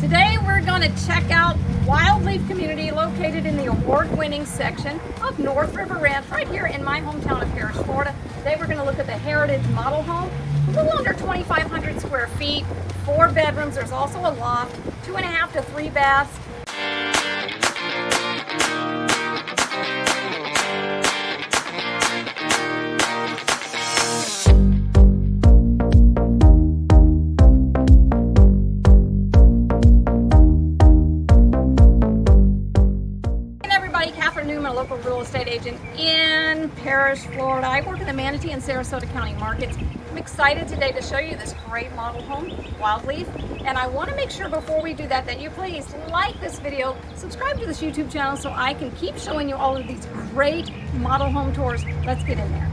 Today we're going to check out Wildleaf community located in the award-winning section of North River Ranch right here in my hometown of Parrish, Florida. Today we're going to look at the Heritage Model Home, a little under 2,500 square feet, 4 bedrooms. There's also a loft, 2.5 to 3 baths. Local real estate agent in Parrish, Florida. I work in the Manatee and Sarasota County markets. I'm excited today to show you this great model home, Wildleaf. And I want to make sure before we do that you please like this video, subscribe to this YouTube channel so I can keep showing you all of these great model home tours. Let's get in there.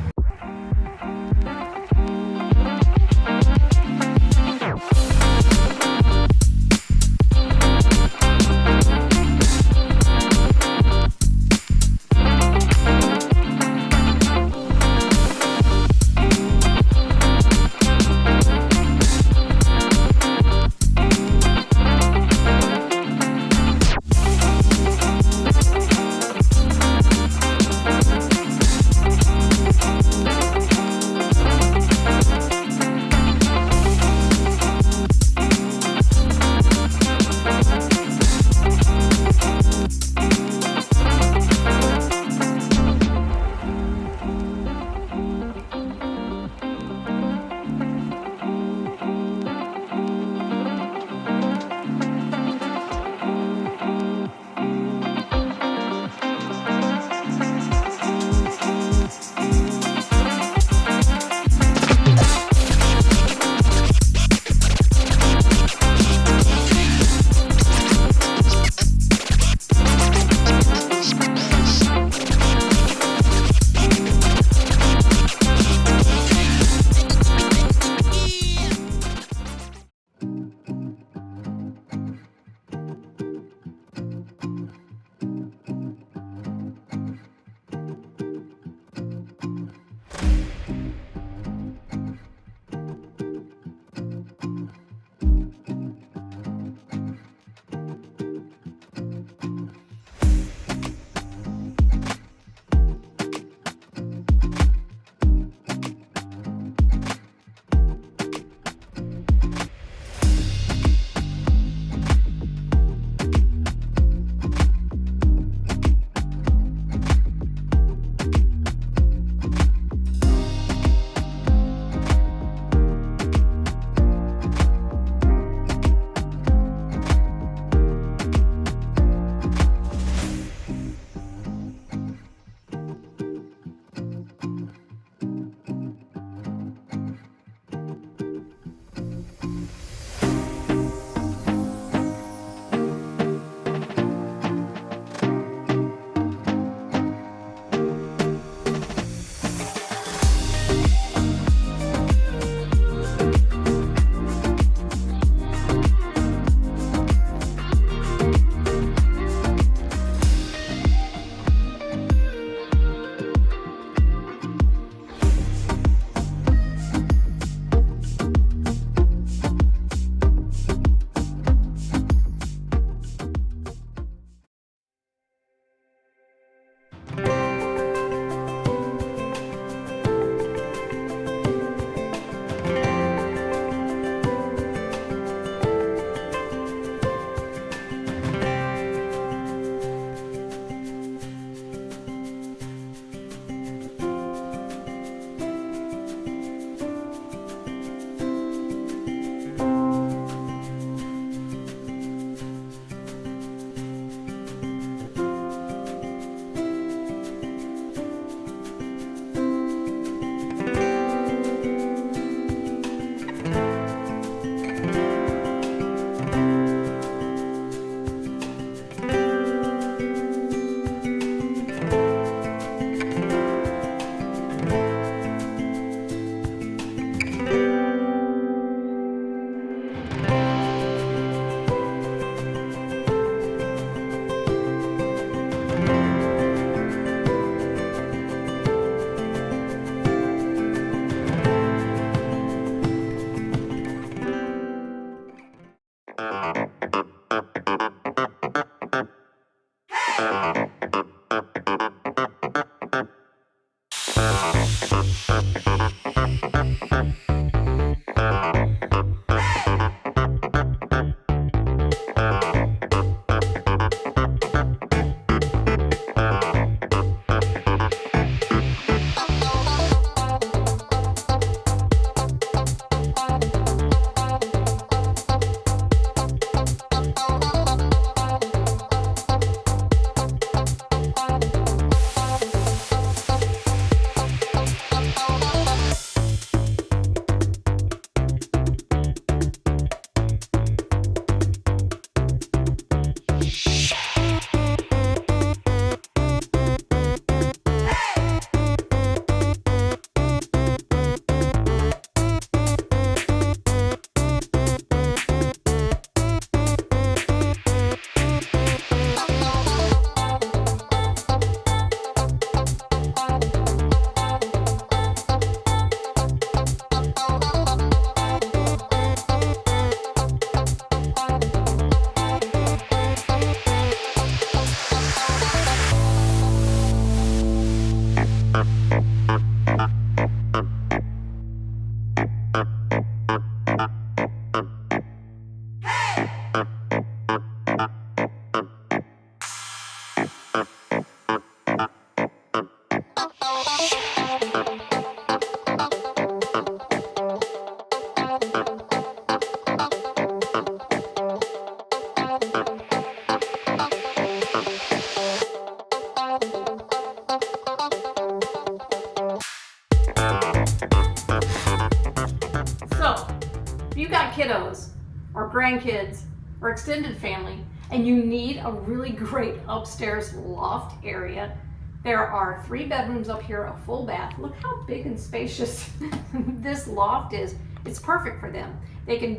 grandkids or extended family, and you need a really great upstairs loft area, there are 3 bedrooms up here, a full bath. Look how big and spacious this loft is. It's perfect for them. They can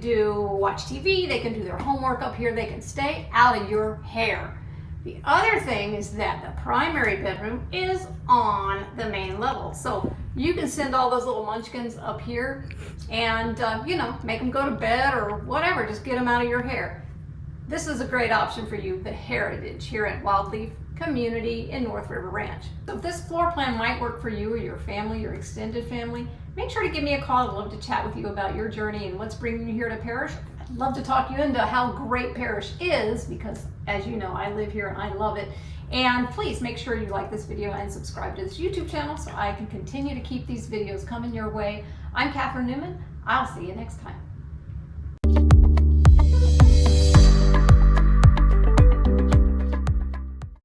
watch TV, they can do their homework up here, they can stay out of your hair. The other thing is that the primary bedroom is on the main level. So you can send all those little munchkins up here and, you know, make them go to bed or whatever, just get them out of your hair. This is a great option for you, the Heritage here at Wildleaf Community in North River Ranch. So if this floor plan might work for you or your family, your extended family, make sure to give me a call. I'd love to chat with you about your journey and what's bringing you here to Parrish. I'd love to talk you into how great Parrish is, because as you know, I live here and I love it. And please make sure you like this video and subscribe to this YouTube channel so I can continue to keep these videos coming your way. I'm Catherine Newman. I'll see you next time.